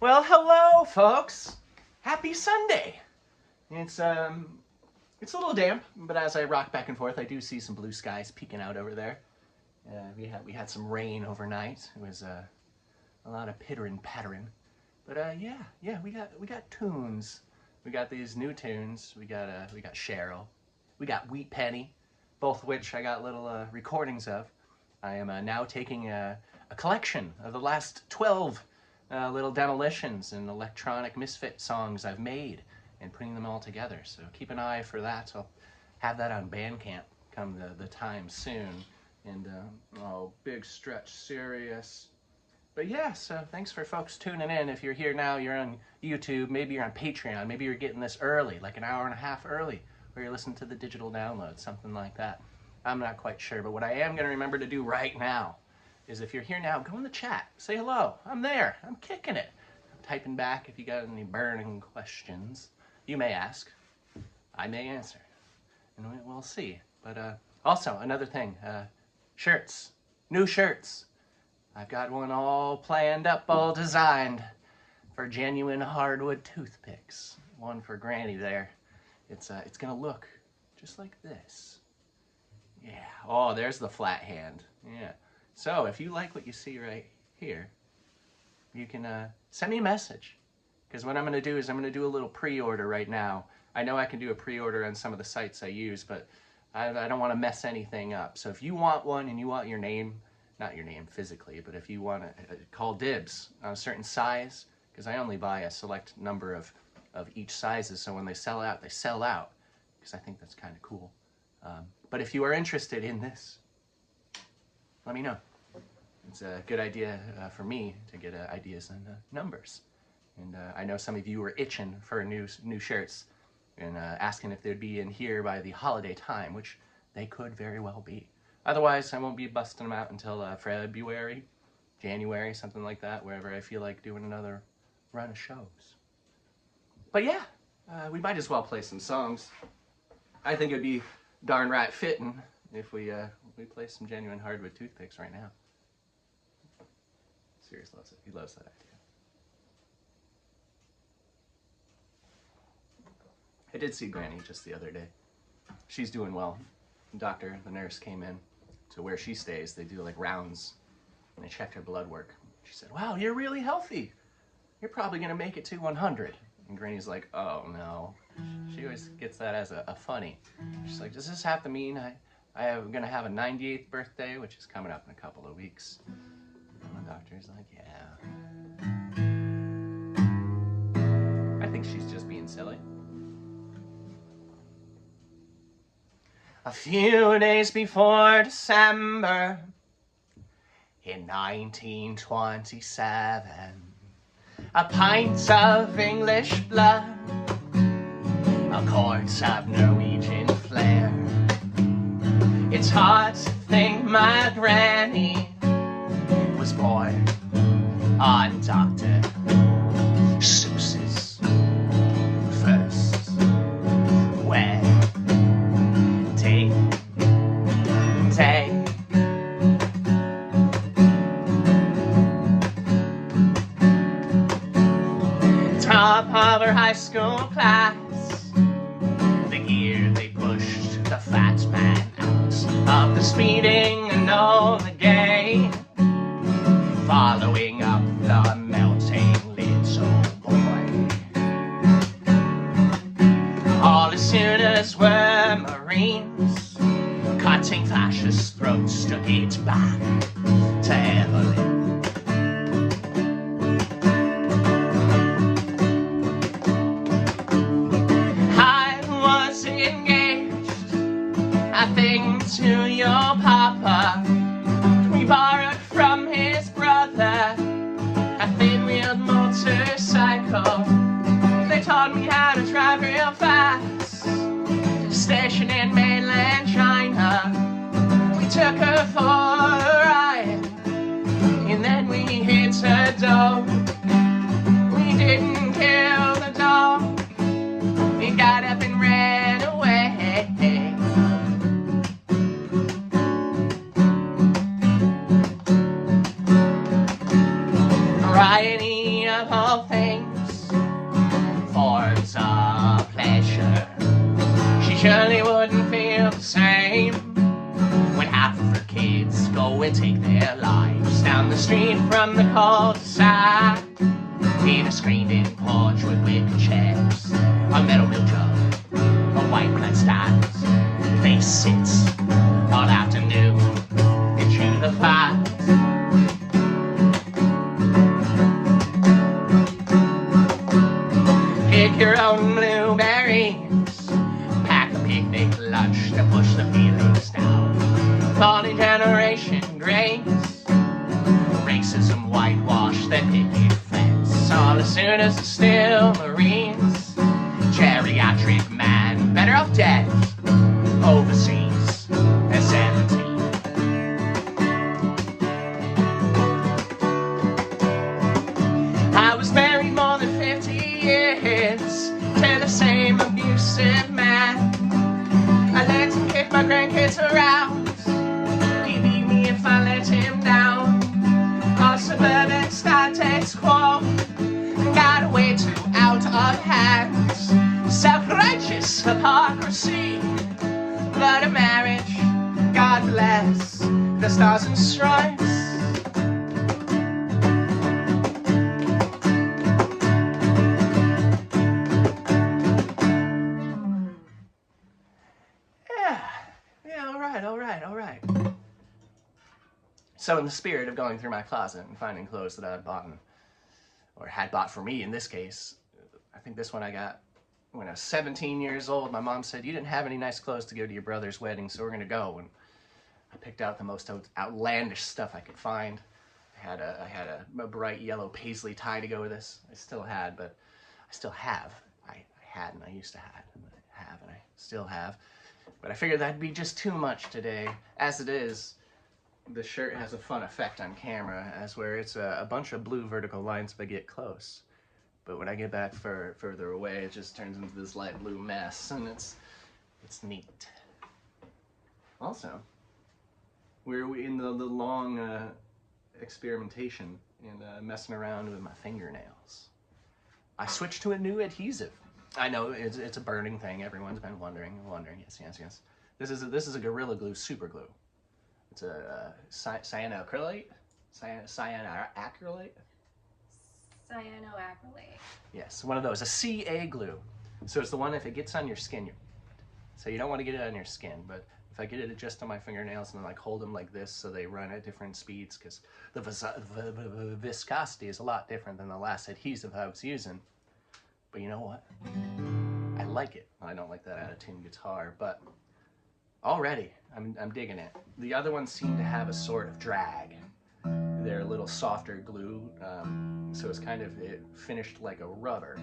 Well, hello, folks. Happy Sunday. It's a little damp, but as I rock back and forth, I do see some blue skies peeking out over there. We had some rain overnight. It was a lot of pittering pattering, but yeah, we got tunes. We got these new tunes. We got Cheryl. We got Wheat Penny, both of which I got little recordings of. I am now taking a collection of the last 12 little demolitions and electronic misfit songs I've made and putting them all together. So keep an eye for that. I'll have that on Bandcamp come the time soon. And oh, big stretch, serious. But yeah, so thanks for folks tuning in. If you're here now, you're on YouTube, maybe you're on Patreon, maybe you're getting this early, like an hour and a half early, or you're listening to the digital download, something like that. I'm not quite sure, but what I am going to remember to do right now is if you're here now, go in the chat, say hello. I'm there, I'm kicking it. I'm typing back if you got any burning questions. You may ask, I may answer, and we'll see. But also, another thing, shirts, new shirts. I've got one all planned up, all designed for genuine hardwood toothpicks. One for Granny there. It's gonna look just like this. Yeah, oh, there's the flat hand, yeah. So if you like what you see right here, you can send me a message. Because what I'm gonna do is I'm gonna do a little pre-order right now. I know I can do a pre-order on some of the sites I use, but I don't wanna mess anything up. So if you want one and you want your name, not your name physically, but if you want to call dibs on a certain size, because I only buy a select number of each sizes, so when they sell out, because I think that's kind of cool. But if you are interested in this, let me know. It's a good idea for me to get ideas and numbers. And I know some of you are itching for new shirts and asking if they'd be in here by the holiday time, which they could very well be. Otherwise, I won't be busting them out until February, January, something like that, wherever I feel like doing another run of shows. But yeah, we might as well play some songs. I think it'd be darn right fitting if we play some genuine hardwood toothpicks right now. Sirius loves it. He loves that idea. I did see Granny just the other day. She's doing well. The nurse came in to where she stays. They do like rounds and they checked her blood work. She said, "Wow, you're really healthy. You're probably gonna make it to 100. And Granny's like, "Oh no." She always gets that as a funny. She's like, "Does this have to mean I am gonna have a 98th birthday, which is coming up in a couple of weeks?" And the doctor's like, "Yeah." I think she's just being silly. A few days before December in 1927, a pint of English blood, a quart of Norwegian flair. It's hard to think my granny was born on Dr. Seuss's first wedding day. Top of her high school class, the year they pushed the fat man out of the speeding and all the gay, following up the melting little boy. All the Sooners were Marines, cutting fascist throats to get back to Evelyn. I was engaged, I think, to your papa. We borrowed from his brother a thin-wheeled motorcycle. They taught me how to drive real fast, stationed in mainland China. We took her for a ride, and then we hit a dog. We didn't kill the dog, it got up and ran away. Riding she of all things forms a pleasure. She surely wouldn't feel the same when half of her kids go and take their lives down the street from the cul-de-sac, in a screened-in porch with wicker chairs, a metal milk jug, a white plant stand. They sit all afternoon and chew the fat. Pick your own blueberries, pack a picnic lunch to push the feelings down. Falling generation grace, racism whitewash that picket fence. All as soon as it's still Marines, geriatric man, better off dead, overseas at 17. I was married more than 50 years to the same abusive man. I let him kick my grandkids around. He beat me if I let him down. Our suburban status quo got way too out of hand. Self-righteous hypocrisy, but a marriage, God bless the stars and stripes. All right. So in the spirit of going through my closet and finding clothes that I had bought, or had bought for me in this case, I think this one I got when I was 17 years old. My mom said, you didn't have any nice clothes to go to your brother's wedding, so we're going to go. And I picked out the most outlandish stuff I could find. I had a bright yellow paisley tie to go with this. I still had, but I still have. I had and I used to have, and I have and I still have. But I figured that'd be just too much today. As it is, the shirt has a fun effect on camera, as where it's a bunch of blue vertical lines if I get close. But when I get back further away, it just turns into this light blue mess, and it's neat. Also, we're in the long experimentation and messing around with my fingernails. I switched to a new adhesive. I know it's a burning thing. Everyone's been wondering. Yes. This is a Gorilla Glue super glue. It's a cyanoacrylate. Cyanoacrylate. Yes, one of those. A CA glue. So it's the one if it gets on your skin. So you don't want to get it on your skin, but if I get it just on my fingernails and then like hold them like this so they run at different speeds, because the viscosity is a lot different than the last adhesive I was using. But you know what? I like it. I don't like that out of tune guitar, but already I'm digging it. The other ones seem to have a sort of drag. They're a little softer glue, so it's kind of finished like a rubber.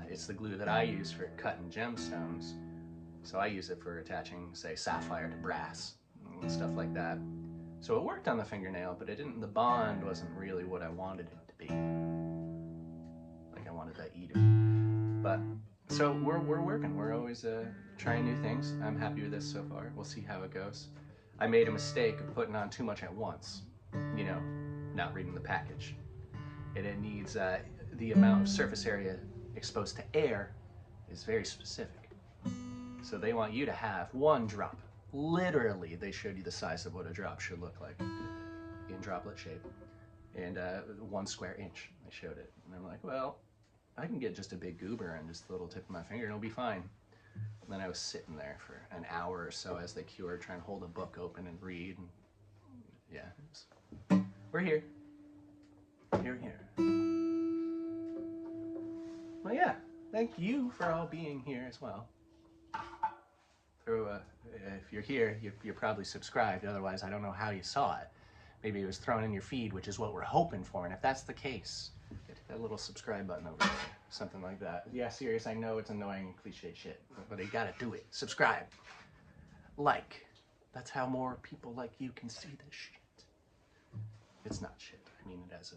It's the glue that I use for cutting gemstones, so I use it for attaching, say, sapphire to brass and stuff like that. So it worked on the fingernail, but it didn't. The bond wasn't really what I wanted it to be. I wanted that either. But so we're working. We're always trying new things. I'm happy with this so far. We'll see how it goes. I made a mistake of putting on too much at once. You know, not reading the package. And it needs the amount of surface area exposed to air is very specific. So they want you to have one drop. Literally, they showed you the size of what a drop should look like in droplet shape. And 1 square inch, they showed it. And I'm like, well, I can get just a big goober and just the little tip of my finger and it'll be fine. And then I was sitting there for an hour or so as they cured, trying to hold a book open and read. And yeah, we're here. Here. Well, yeah, thank you for all being here as well. If you're here, you're probably subscribed. Otherwise, I don't know how you saw it. Maybe it was thrown in your feed, which is what we're hoping for. And if that's the case, hit that little subscribe button over there. Something like that. Yeah, serious, I know it's annoying and cliche shit, but you gotta do it. Subscribe. Like. That's how more people like you can see this shit. It's not shit. I mean it as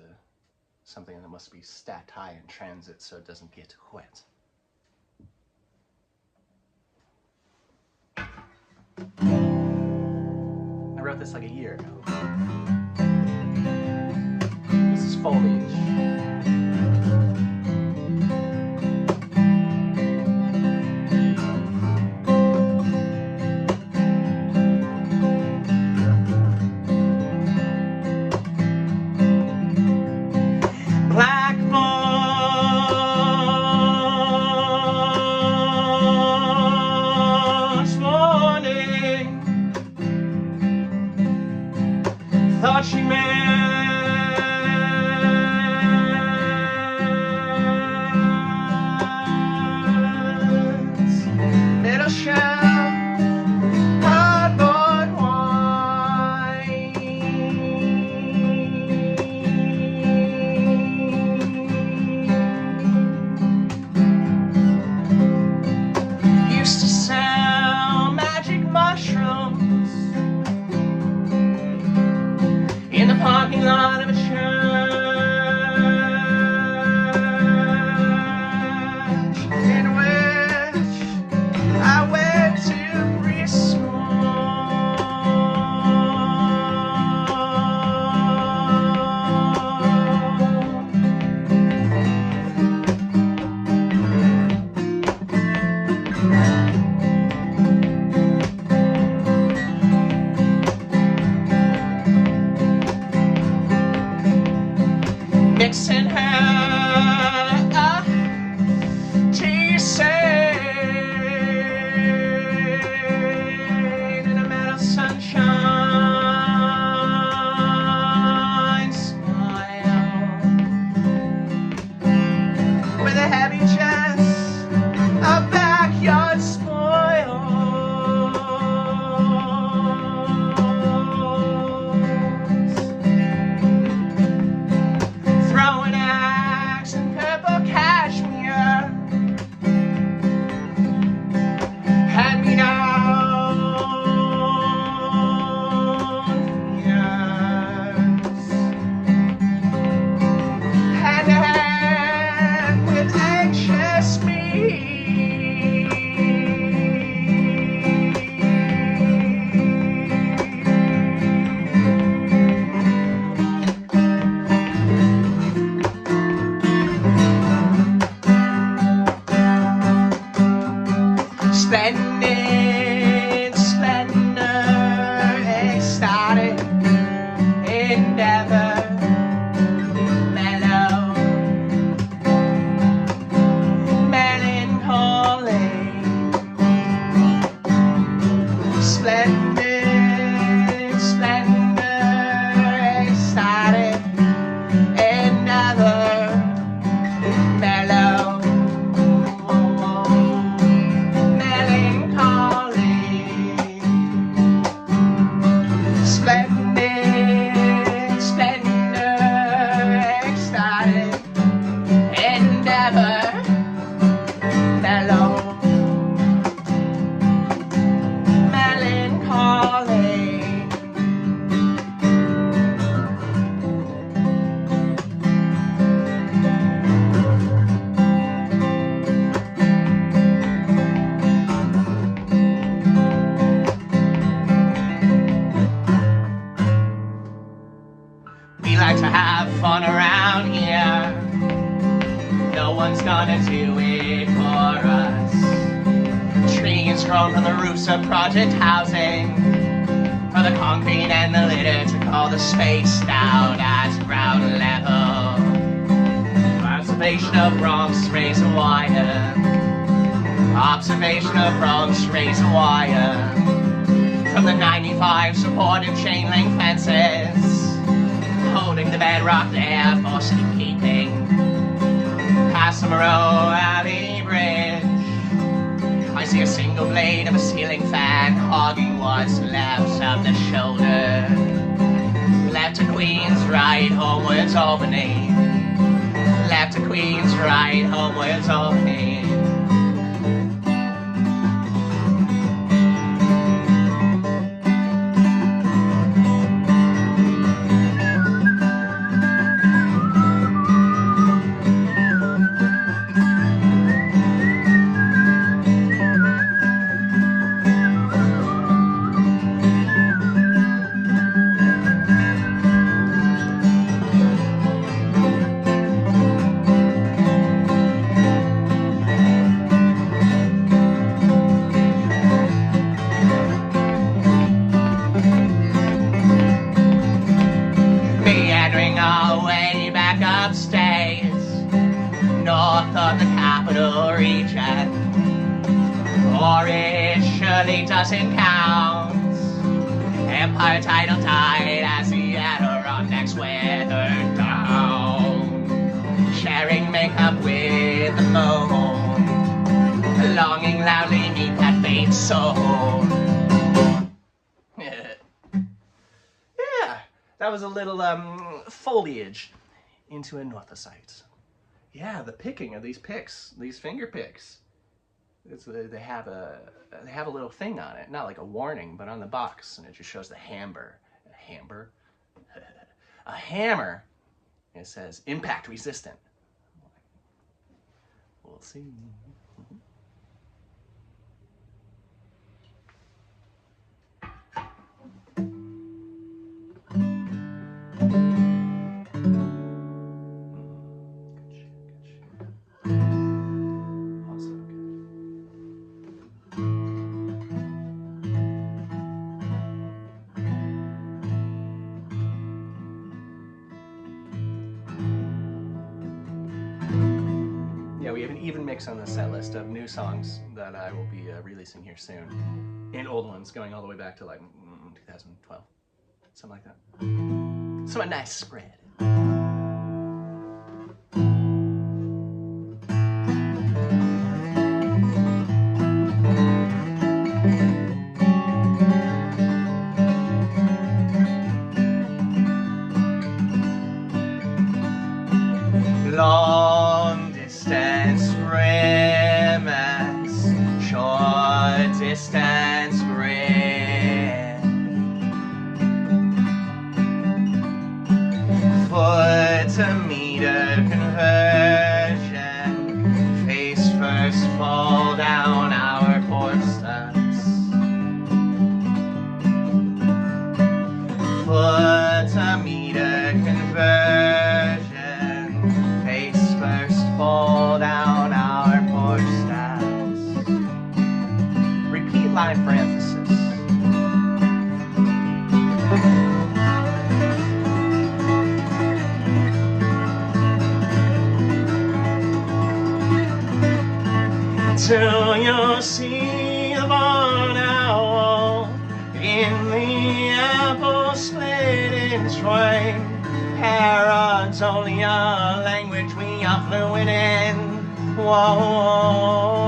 something that must be stacked high in transit so it doesn't get wet. I wrote this like a year ago. This is foliage. tea set in a meadow sunshine smile with a heavy chest of backyard spoils, throwing axe and purple cashmere, hand me down years, hand to hand with anxious me. Splendid splendor, ecstatic endeavor, mellow melancholy. Splendid splendor, ecstatic endeavor, mellow melancholy. Splendid splendor, ecstatic endeavor, mellow melancholy. We like to have fun around here. No one's gonna do it for us. Trees grown from the roofs of project housing, for the concrete and the litter to call the space down at ground level. Observation of Bronx razor wire. Observation of Bronx razor wire. From the 95 supportive chain link fences, holding the bedrock there for safekeeping. Past the Moreau Alley Bridge, I see a single blade of a ceiling fan hogging what's left of the shoulder. Left to Queens, right homewards Albany. Left to Queens, right homewards Albany. Meandering our way back upstate, north of the capital region, or it surely doesn't count. Empire title died as the Adirondacks weathered down, sharing makeup with the moon, longing loudly meet that faint soul. Yeah, that was a little foliage into anorthosite. Yeah, the picking of these picks, these finger picks. They have a little thing on it, not like a warning, but on the box, and it just shows the hammer. A hammer. It says impact resistant. We'll see. Yeah, we have an even mix on the set list of new songs that I will be releasing here soon, and old ones going all the way back to like 2012, something like that. So a nice spread. Long distance grimace, short distance grin, foot to meter conversion, face first fall down our porch steps, foot to meter conversion, fall down our porch steps. Repeat line for emphasis. Till you see the barn owl in the apple split in twain. Parrots only a language we are fluent in. Whoa.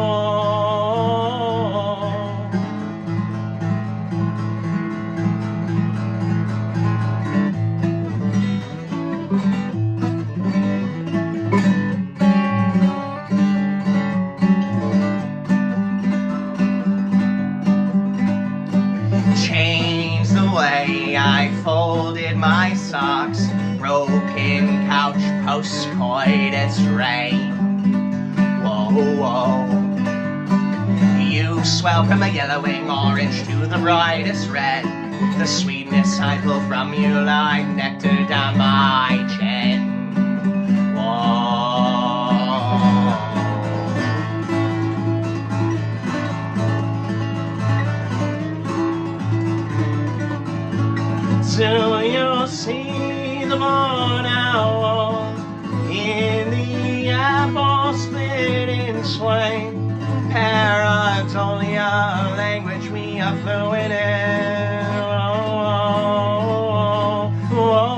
Change the way I folded my socks. Broken couch, post-coitus rain. Whoa, whoa. You swell from the yellowing orange to the brightest red. The sweetness I pull from you like nectar down my chin. Whoa. Till you see the barn owl in the apple split in twain. Parrots only a language we are fluent in. Whoa, whoa, whoa.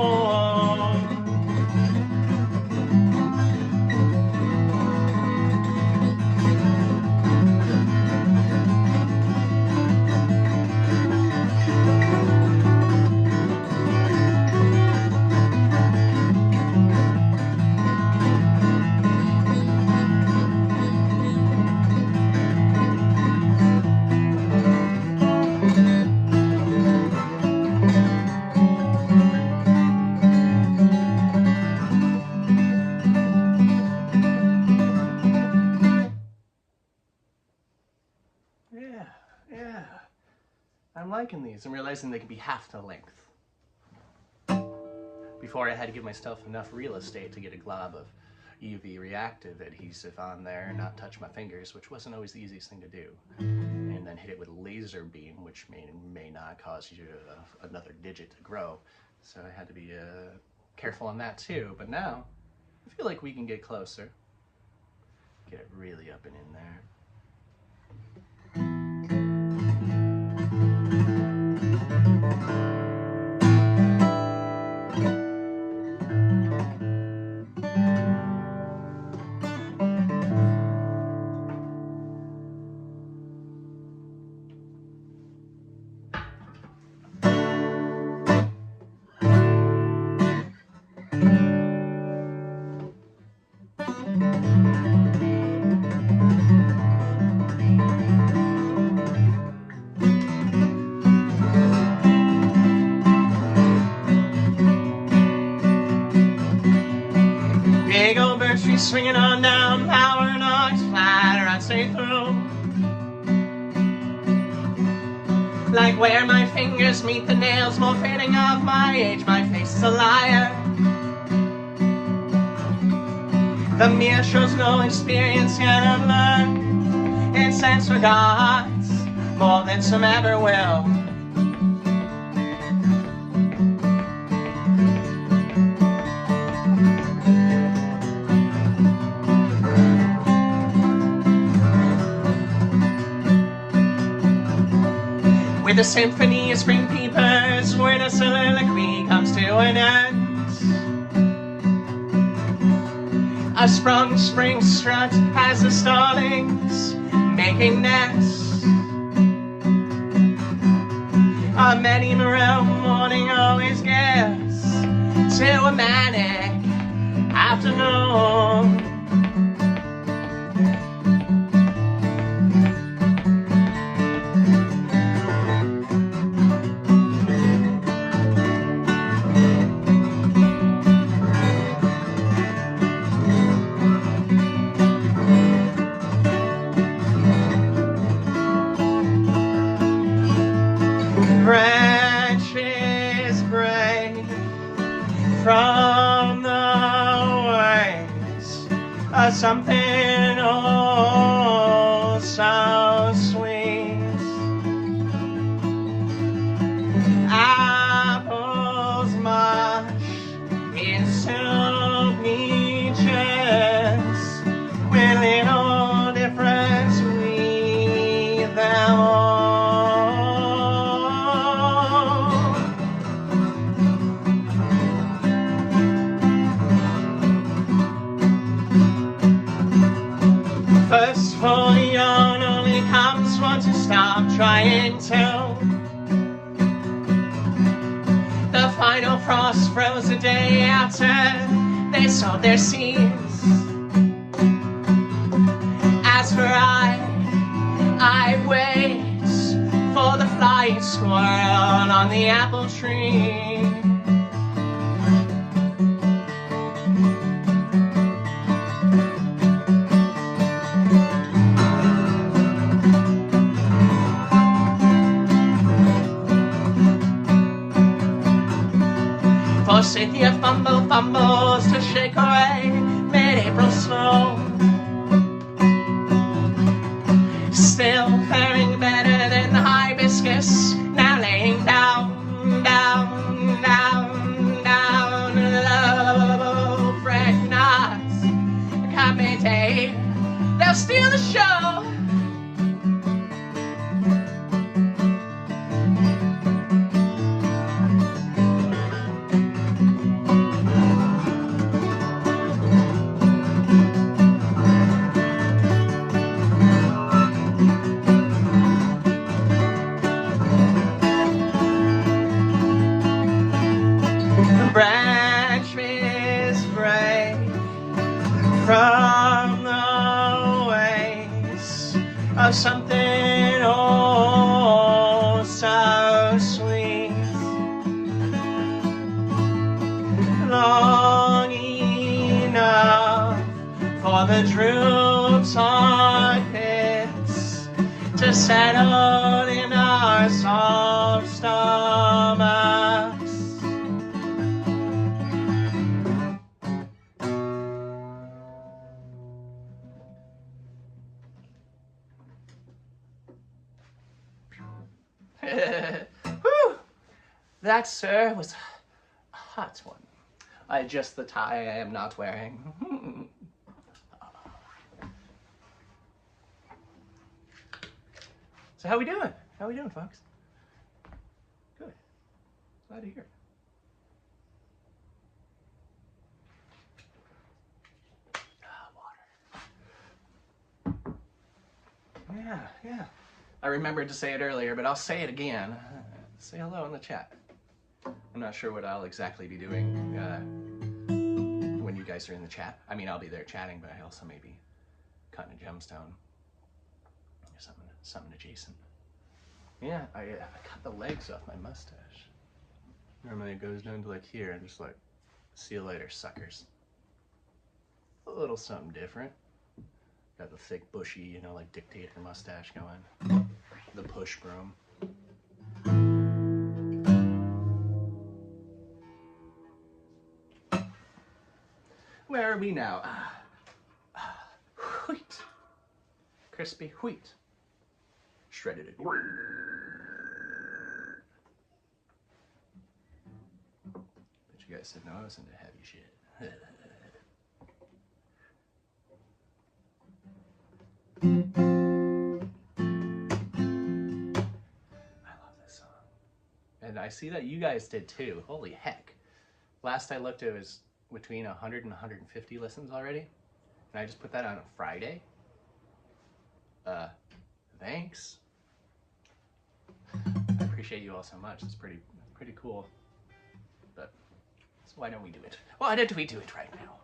Yeah. I'm liking these. I'm realizing they can be half the length. Before I had to give myself enough real estate to get a glob of UV reactive adhesive on there and not touch my fingers, which wasn't always the easiest thing to do. And then hit it with a laser beam, which may not cause you another digit to grow. So I had to be careful on that too. But now, I feel like we can get closer. Get it really up and in there. Big old birch tree swinging on down, power knocks flat, or I'd stay through. Like where my fingers meet the nails, more fading of my age, my face is a liar. The mirror shows no experience yet unlearned, and sense forgots more than some ever will. with a symphony of spring peepers, when a soliloquy comes to an end. A sprung spring strut has the starlings making nests. A many morel morning always gets to a manic afternoon. Branches break from the waves of something oh so sweet. Apples mush into peaches with little difference we them all. First foliage only comes once you stop trying to. The final frost froze the day after they sowed their seeds. As for I wait for the flying squirrel on the apple tree. Forsythia fumbles to shake away mid-April snow. Still faring better than the hibiscus, now laying down low. Fresh nuts, come day, they'll steal the show. Branches break from the waves of something oh so sweet. Long enough for the droops on pits to settle in our soft stomachs. Whew. That, sir, was a hot one. I adjust the tie I am not wearing. So how we doing? How we doing, folks? Good. Glad to hear it. Water. Yeah. I remembered to say it earlier, but I'll say it again. Say hello in the chat. I'm not sure what I'll exactly be doing when you guys are in the chat. I mean, I'll be there chatting, but I also may be cutting a gemstone or something adjacent. Yeah, I cut the legs off my mustache. Normally it goes down to like here and just like, see you later, suckers. A little something different. Got the thick, bushy, you know, like dictator mustache going. The push broom. Where are we now? Wheat. Crispy wheat. Shredded it. Bet you guys didn't know I was into heavy shit. I love this. see that you guys did too. Holy heck. Last I looked, it was between 100 and 150 listens already. And I just put that on a Friday. Thanks. I appreciate you all so much. It's pretty cool. But so why don't we do it? Why don't we do it right now?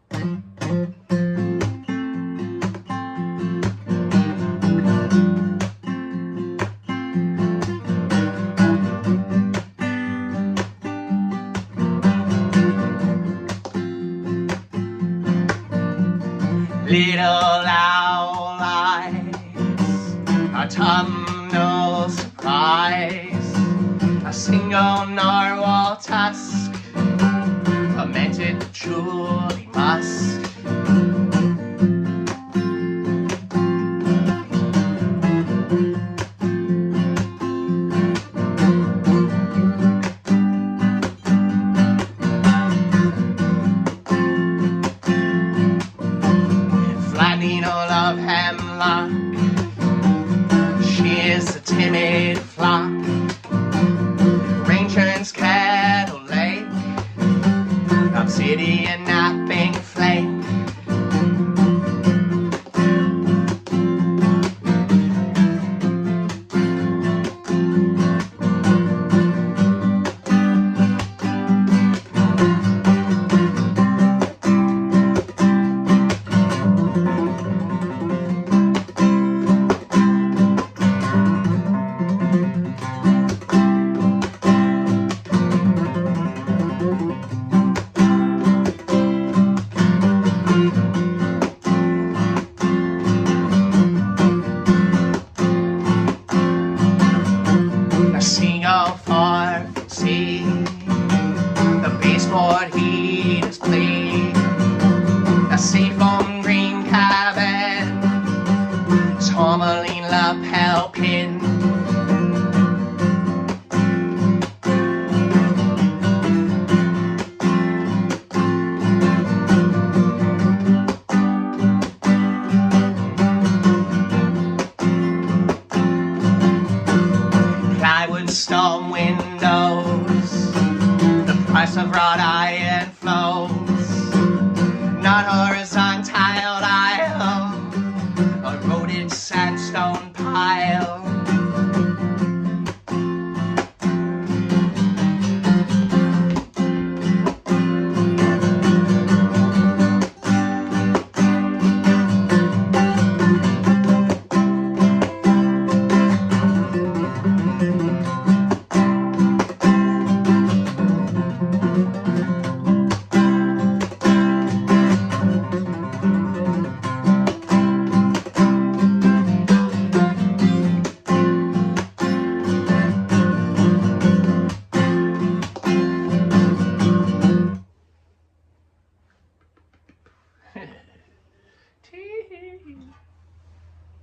Little owl eyes, autumnal surprise, a single narwhal tusk, fermented patchouli musk. Of hemlock, she is a timid flock, ranger's kettle lake, obsidian napping flake. Seagull far from sea, the baseboard heat is bleak, a seafoam green cabin, tourmaline lapel pin. Stone windows, the price of wrought iron flows, not horizontal aisle, a eroded sandstone pile.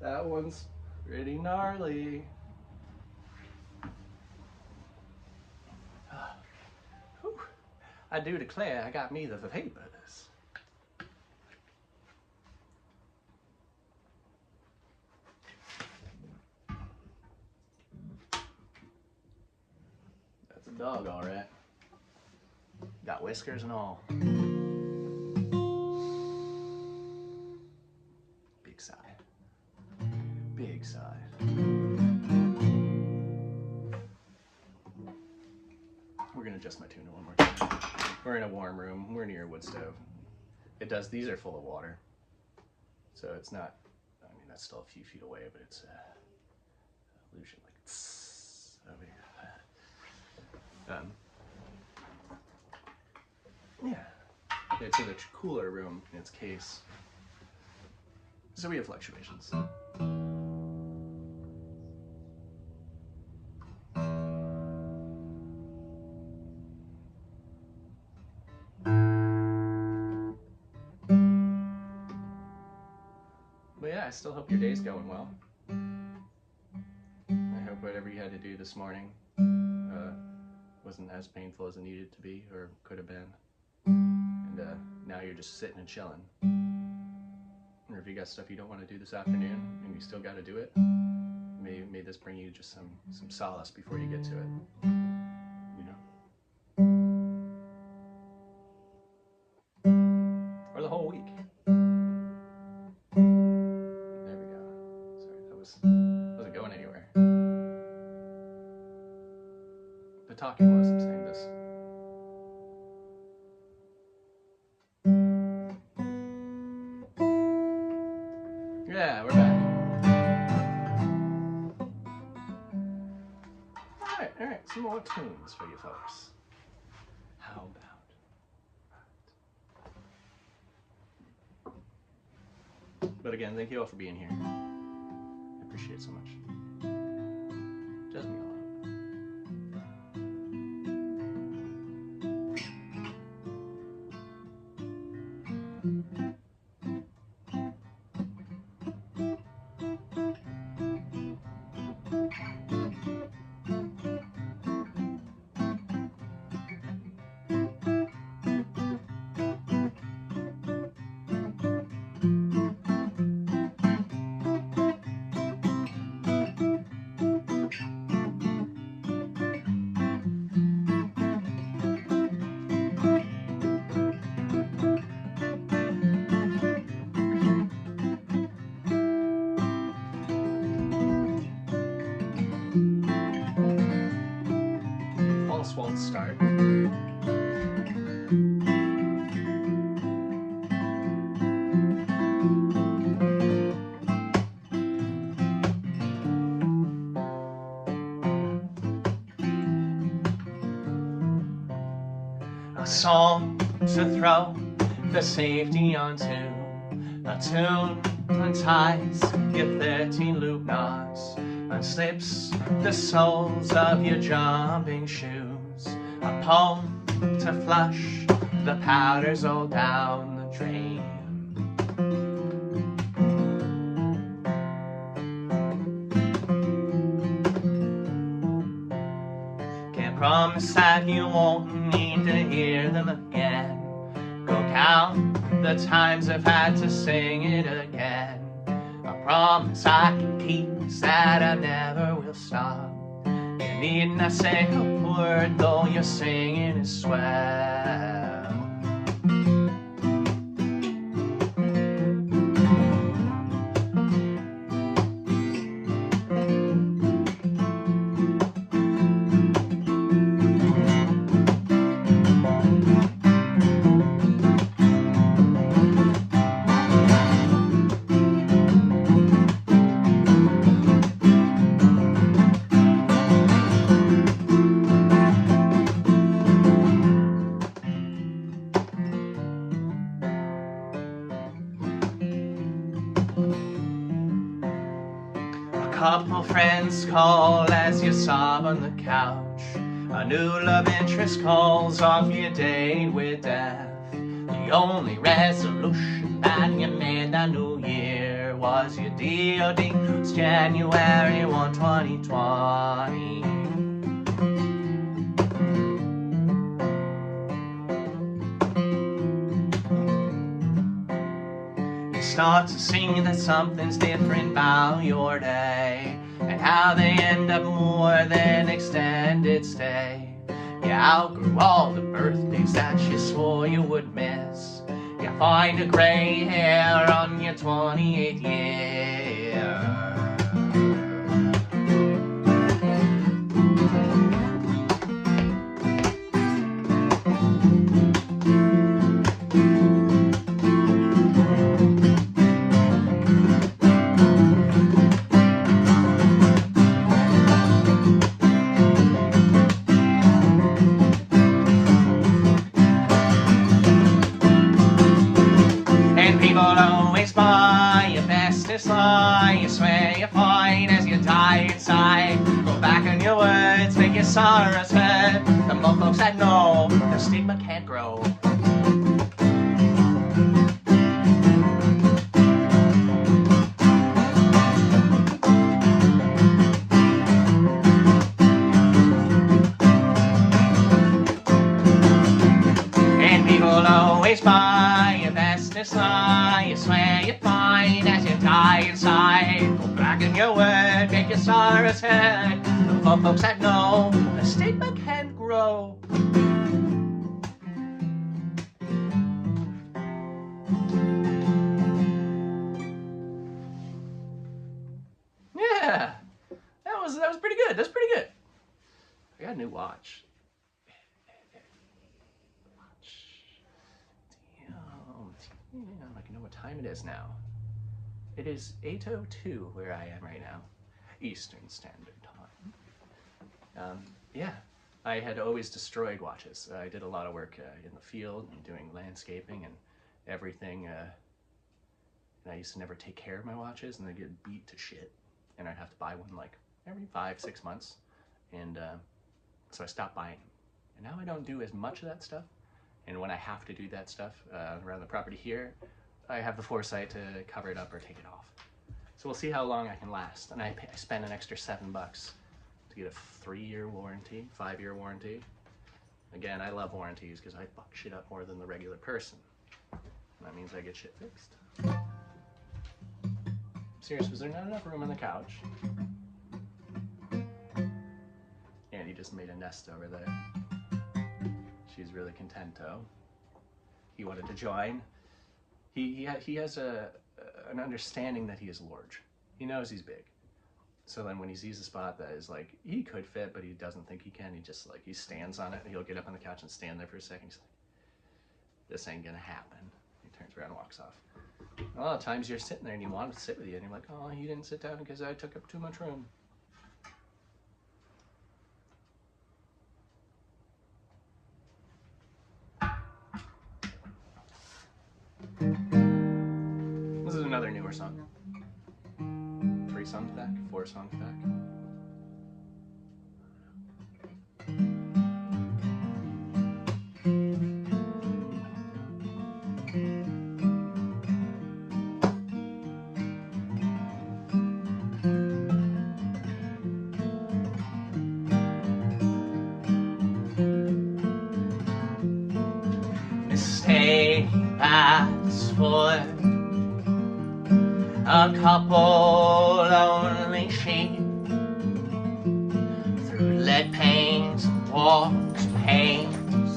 That one's pretty gnarly. Whew. I do declare I got me the vapors. That's a dog, all right. Got whiskers and all. Big sigh. Big sigh. We're gonna adjust my tuna one more time. We're in a warm room. We're near a wood stove. It does. These are full of water, so it's not. I mean, that's still a few feet away, but it's illusion like tss, over here. Yeah, it's in a cooler room in its case, so we have fluctuations. But yeah, I still hope your day's going well. I hope whatever you had to do this morning wasn't as painful as it needed to be or could have been. And now you're just sitting and chilling. Or if you got stuff you don't want to do this afternoon and you still got to do it, may this bring you just some solace before you get to it. You know. talking whilst I'm saying this. Yeah, we're back. All right, some more tunes for you folks. How about? But again, thank you all for being here. I appreciate it so much. It does mean a lot. False won't start. A song to throw the safety onto, a tune unties your 13 loop knots, unslips the soles of your jumping shoes, a poem to flush the powders all down the drain. Can't promise that you won't need to hear them again. Go count the times I've had to sing it again. A promise I can keep is that I never will stop. You need not say a word though your singing is swell. Couple friends call as you sob on the couch. A new love interest calls off your date with death. The only resolution that you made that new year was your DOD. It's January 1, 2020. Start to sing that something's different about your day, and how they end up more than extended stay. You outgrew all the birthdays that you swore you would miss. You find a gray hair on your 28th year. By your bestest lie, you swear you're fine as you die inside. Go back on your words, make your sorrows hurt. The more folks that know, the stigma can't grow. And people always buy your bestest lie, you swear you're fine as you die inside. Go back in your word, make your sorrows hurt. The more folks that know, the stigma can't grow. Yeah, that was pretty good. That's pretty good. I got a new watch. I'm not gonna know what time it is now. It is 8:02 where I am right now, Eastern Standard Time. Yeah, I had always destroyed watches. I did a lot of work in the field and doing landscaping and everything. And I used to never take care of my watches, and they'd get beat to shit. And I'd have to buy one like every 5-6 months. And so I stopped buying them. And now I don't do as much of that stuff. And when I have to do that stuff around the property here, I have the foresight to cover it up or take it off. So we'll see how long I can last. And I spent an extra $7 to get a 3-year warranty, 5-year warranty. Again, I love warranties because I fuck shit up more than the regular person. And that means I get shit fixed. Serious, was there not enough room on the couch? And he just made a nest over there. She's really contento. He wanted to join. He has an understanding that he is large. He knows he's big. So then when he sees a spot that is like, he could fit, but he doesn't think he can, he stands on it, and he'll get up on the couch and stand there for a second. He's like, this ain't gonna happen. He turns around and walks off. A lot of times you're sitting there and you want him to sit with you, and you're like, oh, you didn't sit down because I took up too much room. This is another newer song. 3 songs back, 4 songs back. For a couple lonely sheep through lead panes and walls and panes,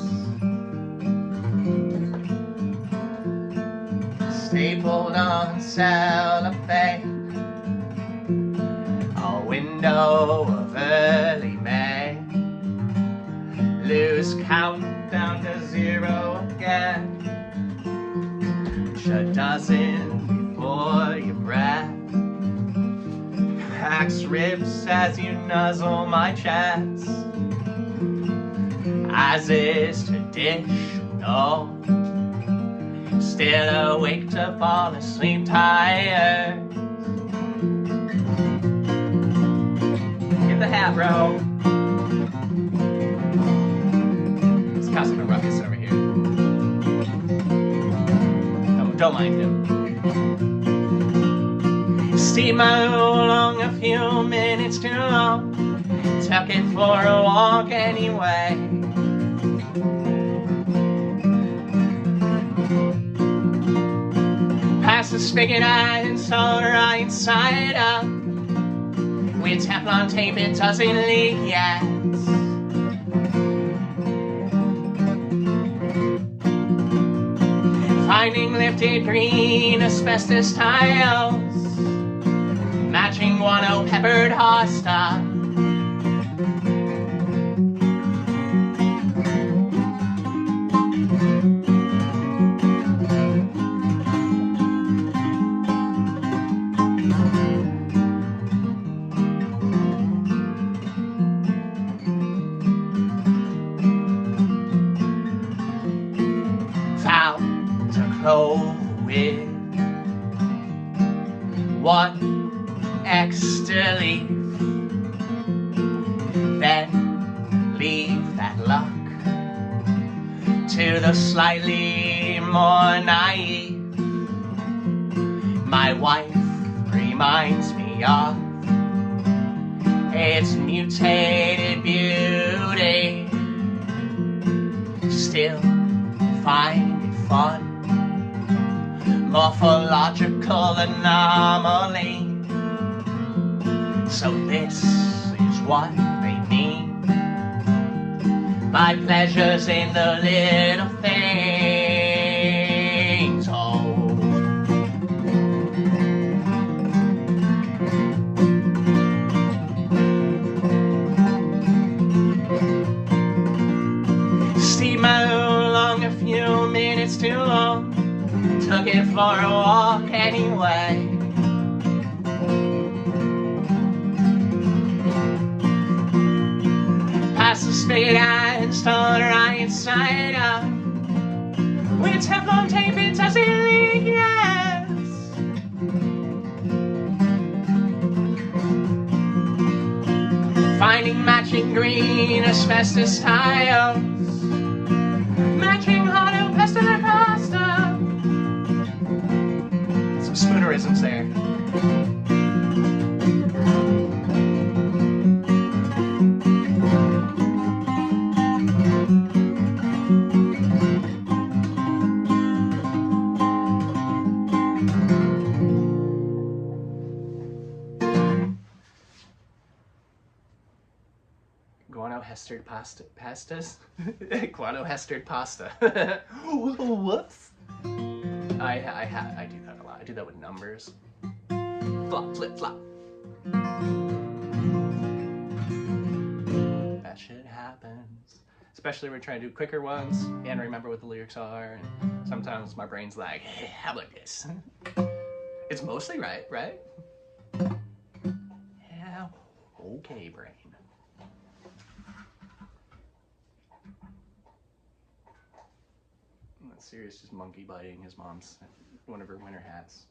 stapled on cellophane, a window of early May, lose count down to 0 again. A dozen before your breath, cracks ribs as you nuzzle my chest, as is traditional, still awake to fall asleep tired. Get the hat, bro. It's causing a ruckus over here. Don't mind him. Steam along a few minutes too long, took it for a walk anyway. Past the spigot and saw right side up, with Teflon tape it doesn't leak yet. Finding lifted green asbestos tiles, matching guano peppered hosta. With 1 extra leaf, then leave that luck to the slightly more naive. My wife reminds me of its mutated beauty, still find it fun. Morphological anomaly. So this is what they mean by pleasures in the little things. Oh, steam along a few minutes too long, took it for a walk anyway. Past the spigot and stone right inside of. With Teflon tape it doesn't leak, yes. Finding matching green asbestos tiles, matching hollow pasta and pasta. Some spoonerisms there. Guano-hestered pastas? Guano-hestered pasta. Whoops. I do that a lot. I do that with numbers. Flop, flip, flop. That shit happens. Especially when we're trying to do quicker ones and remember what the lyrics are. And sometimes my brain's like, hey, how about this? It's mostly right? Yeah, okay, brain. Sirius just monkey biting his mom's one of her winter hats.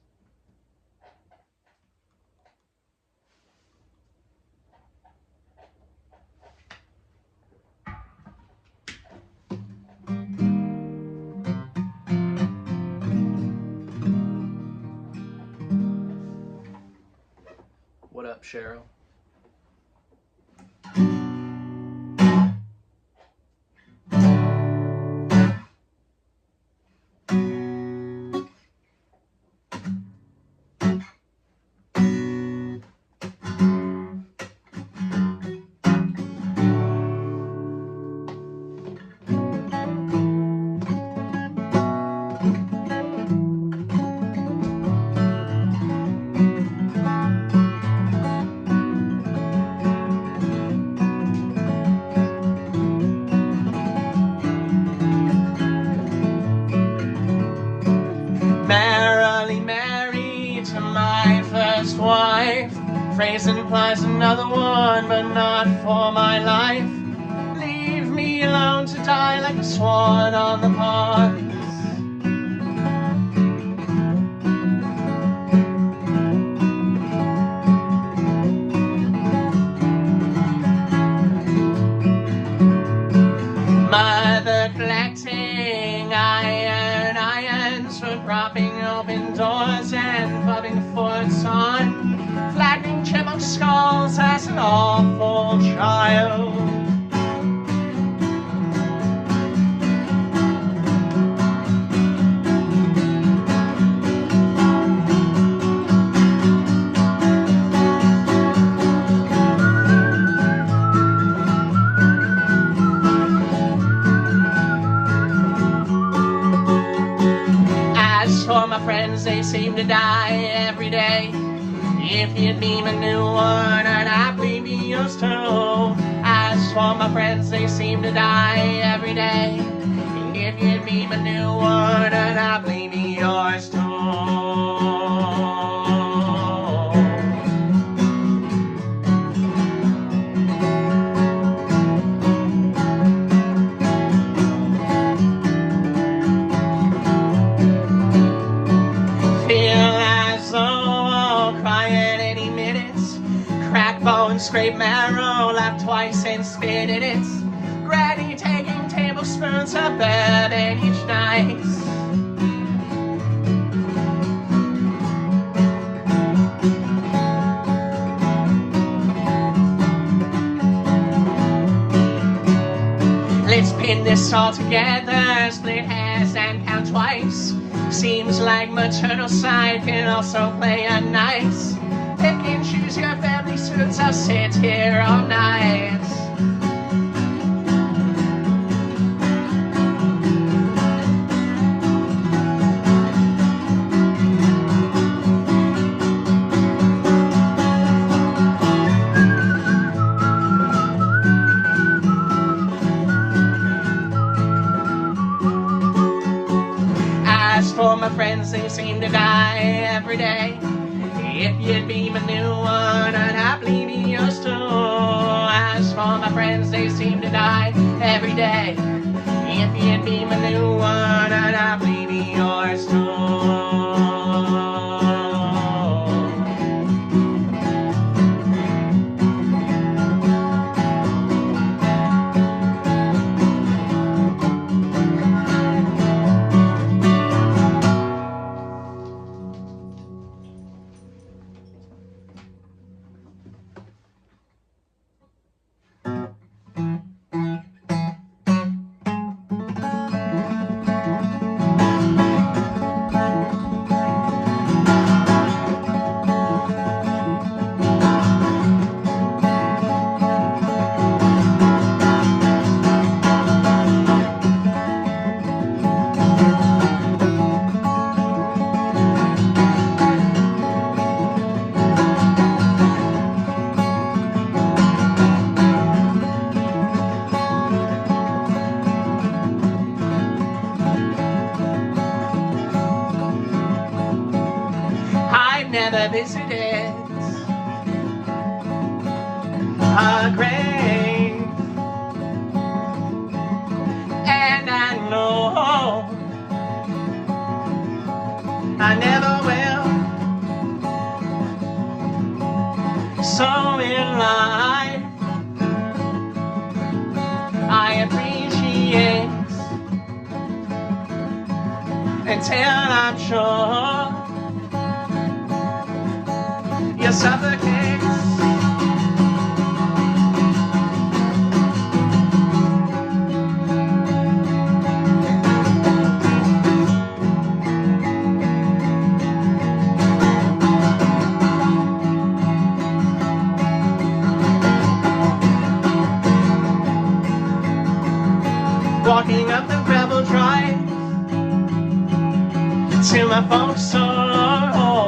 What up, Cheryl? Phrase implies another one, but not for my life. Leave me alone to die like a swan on the pond. Mother collecting irons for propping open doors and popping forts on. Flagging chipmunk skulls as an awful child. As for my friends, they seem to die every day. If you'd be my new one, I'd happily be yours too. As for my friends, they seem to die every day. If you'd be my new one, I'd happily be yours too. Scrape marrow, laugh twice and spit in it. Granny taking tablespoons of bourbon each night. Let's pin this all together, split hairs and count twice. Seems like maternal side can also play a nice. Pick and choose your family suits, I'll sit here all night. As for my friends, friends, they seem to die every day. If you'd be my new one, I'd happily be yours too. As for my friends, they seem to die every day. If you'd be my new one, I'd happily be yours too. Never visited a grave, and I know I never will. So in life I appreciate until I'm sure you suffocate. Walking up the gravel drive to my folks' home.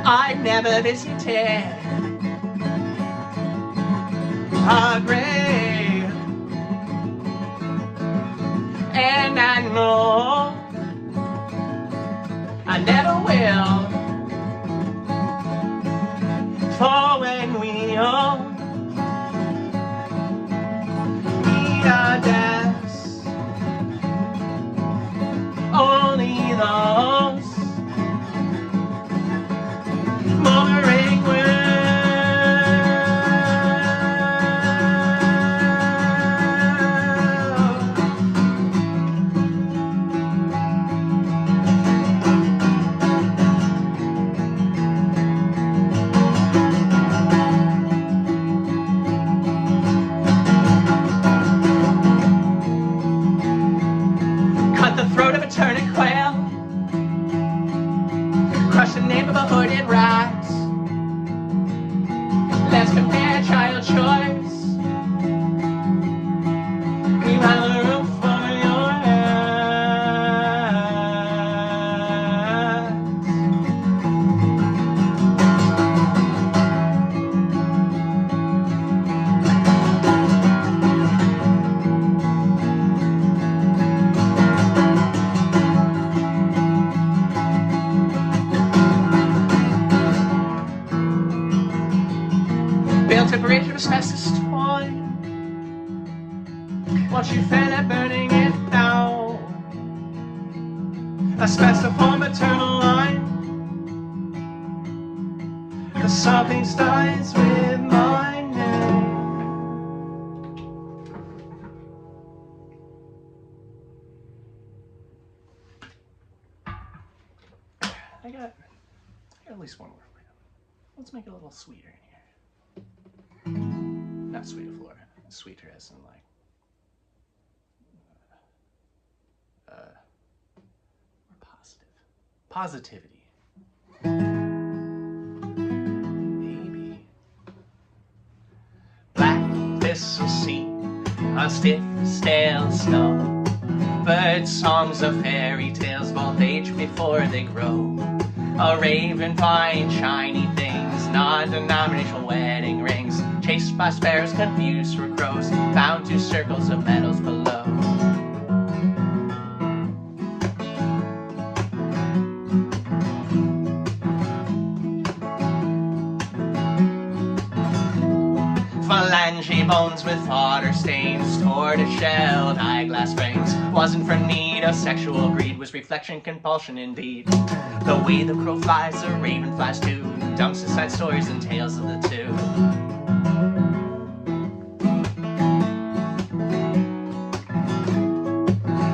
I've never visited a grave, and I know I never will. For when we all meet our deaths, only those mothering will. Cut the throat of a turnip quail, crush the name of a hooded rat. Let's compare child choice. You have a roof for your asbestos toy. Watch you feel it burning it down. Asbestos for maternal line. Cause something starts with my name. I got at least one more for you. Let's make it a little sweeter in here. Not sweeter, Flora. Sweeter as in like more positive. Positivity. Maybe. Black thistle seed on stiff, stale snow. Bird songs of fairy tales, both age before they grow. A raven flying shiny things, non-denominational wedding rings. Chased by sparrows, confused for crows, found two circles of meadows below. Phalange bones with water stains, tortoise-shelled eyeglass frames. Wasn't for need of sexual greed, was reflection compulsion indeed. The way the crow flies, the raven flies too, dumps aside stories and tales of the two.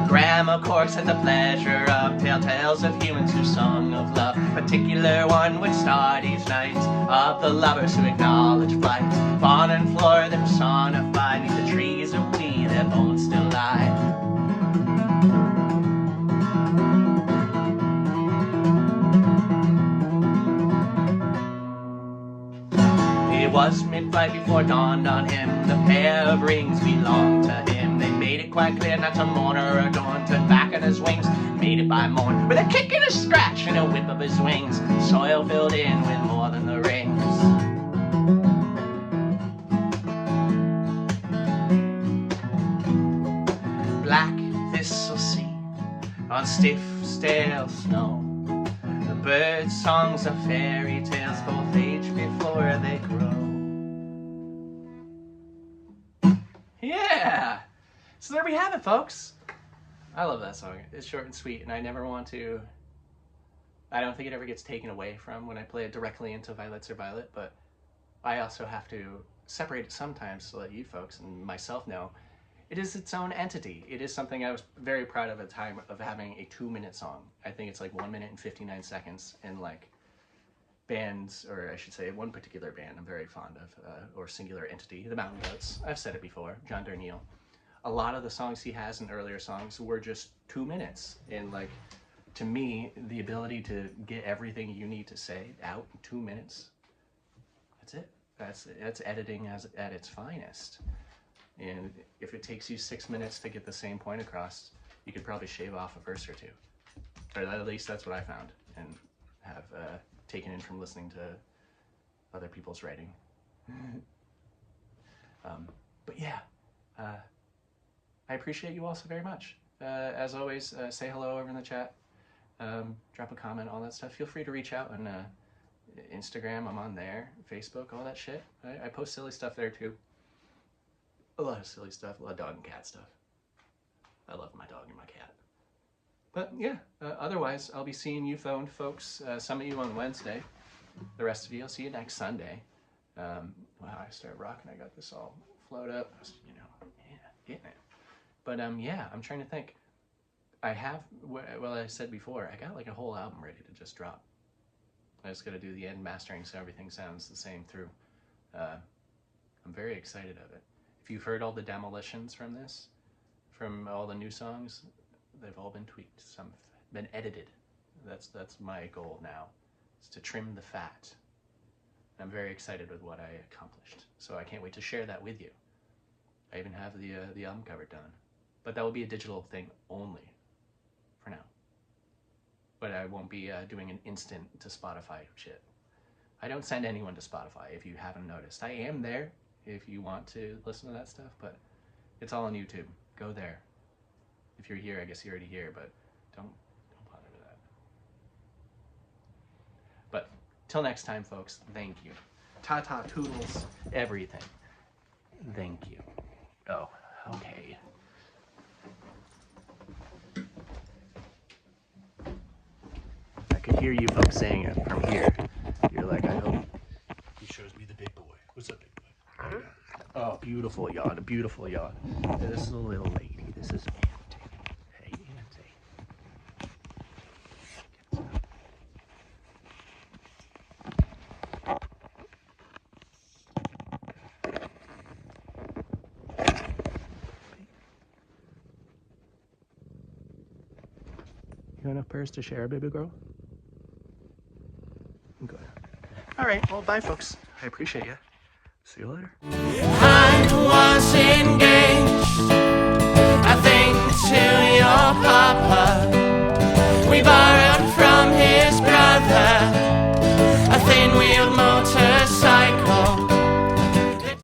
Grandma Corks had the pleasure of tales of humans who sung of love. Particular one would start each night of the lovers who acknowledge flight. Fawn and flora them personified, neath the trees of we their bones still lie. It was midnight before it dawned on him, the pair of rings belonged to him. They made it quite clear not to mourn or adorn, turned back on his wings, made it by morn. With a kick and a scratch and a whip of his wings, soil filled in with more than the rings. Black thistle seed on stiff, stale snow. The bird songs of fairy tales, both age before they grow. Yeah! So there we have it, folks. I love that song. It's short and sweet, and I never want to... I don't think it ever gets taken away from when I play it directly into Violets Are Violet, but I also have to separate it sometimes to let you folks and myself know it is its own entity. It is something I was very proud of at the time of having a 2-minute song. I think it's like 1 minute and 59 seconds, and like bands, or I should say one particular band I'm very fond of, or singular entity, the Mountain Goats. I've said it before, John Darnielle. A lot of the songs he has in earlier songs were just 2 minutes, and like, to me, the ability to get everything you need to say out in 2 minutes, that's it. That's editing at its finest. And if it takes you 6 minutes to get the same point across, you could probably shave off a verse or two. Or at least that's what I found and have taken in from listening to other people's writing. But yeah, I appreciate you all so very much. As always, say hello over in the chat, drop a comment, all that stuff. Feel free to reach out on Instagram, I'm on there, Facebook, all that shit. I post silly stuff there too. A lot of silly stuff, a lot of dog and cat stuff. I love my dog and my cat. But yeah, otherwise, I'll be seeing you folks, some of you on Wednesday. The rest of you, I'll see you next Sunday. Wow, I started rocking. I got this all flowed up, you know, yeah, getting it. But yeah, I'm trying to think. I have, well, I said before, I got like a whole album ready to just drop. I just got to do the end mastering so everything sounds the same through. I'm very excited of it. If you've heard all the demolitions from this, from all the new songs, they've all been tweaked. Some have been edited. That's my goal now, is to trim the fat. I'm very excited with what I accomplished, so I can't wait to share that with you. I even have the album cover done, but that will be a digital thing only for now. But I won't be doing an instant to Spotify shit. I don't send anyone to Spotify, if you haven't noticed. I am there if you want to listen to that stuff, but it's all on YouTube. Go there. If you're here, I guess you're already here, but don't bother with that. But till next time, folks, thank you. Ta-ta, toodles, everything. Thank you. Oh, okay. I could hear you folks saying it from here. You're like, I hope he shows me the big boy. What's up, big boy? Oh, beautiful yawn, a beautiful yawn. This is a little lady. This is Auntie. Hey, Auntie. You got enough purrs to share, baby girl? Good. All right, well, bye, folks. I appreciate you. See you later. I was engaged, I think, to your papa.